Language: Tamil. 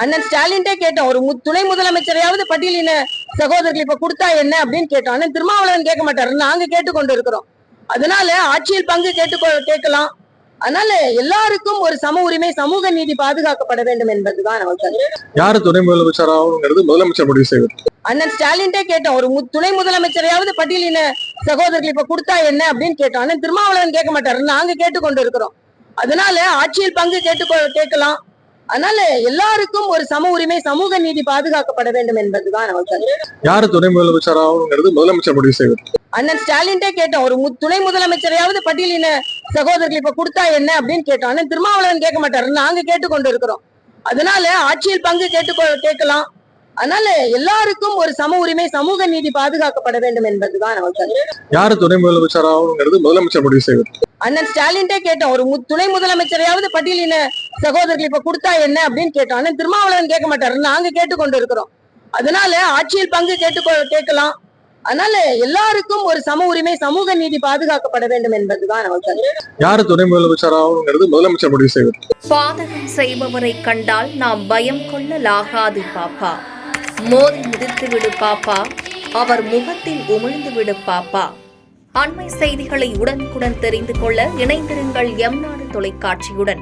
அண்ணன் ஸ்டாலின்டே கேட்டோம், ஒரு துணை முதலமைச்சரையாவது பட்டியலின சகோதரர்கள் இப்ப கொடுத்தா என்ன அப்படின்னு கேட்டோம். அண்ணன் திருமாவளவன் கேட்க மாட்டாரு, நாங்க கேட்டுக்கொண்டு இருக்கிறோம். அதனால ஆட்சியில் பங்கு கேட்கலாம். அதனால எல்லாருக்கும் ஒரு சம உரிமை, சமூக நீதி பாதுகாக்கப்பட வேண்டும் என்பதுதான் நமக்கு. யாரு துணை முதலமைச்சர் ஆகுங்கிறது முதலமைச்சர் முடிவு செய்வது. அண்ணன் ஸ்டாலின்டே கேட்டோம், ஒரு துணை முதலமைச்சரையாவது பட்டியலின சகோதரர்கள் இப்ப கொடுத்தா என்ன அப்படின்னு கேட்டோம். அண்ணன் திருமாவளவன் கேட்க மாட்டாரு, நாங்க கேட்டுக்கொண்டு இருக்கிறோம். அதனால ஆட்சியில் பங்கு கேட்கலாம். அதனால எல்லாருக்கும் ஒரு சம உரிமை, சமூக நீதி பாதுகாக்கப்பட வேண்டும் என்பதுதான் நமக்கு. யாரு துணை முதலமைச்சர் ஆகுங்கிறது முதலமைச்சர் முடிவு செய்வது. அண்ணன் ஸ்டாலின்டே கேட்டோம், ஒரு துணை முதலமைச்சரையாவது பட்டியலின சகோதரர்கள் இப்ப கொடுத்தா என்ன அப்படின்னு கேட்டோம். அண்ணன் திருமாவளவன் கேட்க மாட்டாரு, நாங்க கேட்டுக்கொண்டு இருக்கிறோம். அதனால ஆட்சியில் பங்கு கேட்கலாம். அதனால எல்லாருக்கும் ஒரு சம உரிமை, சமூக நீதி பாதுகாக்கப்பட வேண்டும் என்பதுதான் நமக்கு. யாரு துணை முதலமைச்சர் ஆகுங்கிறது முதலமைச்சர் முடிவு செய்வது. அண்ணன் ஸ்டாலின்டே கேட்டோம், ஒரு துணை முதலமைச்சரையாவது பட்டியலின சகோதரர்கள் இப்ப கொடுத்தா என்ன அப்படின்னு கேட்டோம். அண்ணன் திருமாவளவன் கேட்க மாட்டாரு, நாங்க கேட்டுக்கொண்டு இருக்கிறோம். அதனால ஆட்சியில் பங்கு கேட்கலாம். அதனால எல்லாருக்கும் ஒரு சம உரிமை, சமூக நீதி பாதுகாக்கப்பட வேண்டும் என்பதுதான் நமக்கு. யாரு துணை முதலமைச்சர் ஆகுங்கிறது முதலமைச்சர் முடிவு செய்வது. பாதகம் செய்பவரை கண்டால் நாம் பயம் கொள்ளலாகாது பாப்பா. மோதி மிதித்து விடு பாப்பா, அவர் முகத்தில் உமிழ்ந்து விடு பாப்பா. அண்மை செய்திகளை உடனுக்குடன் தெரிந்து கொள்ள இணைந்திருங்கள் எம் நாடு தொலைக்காட்சியுடன்.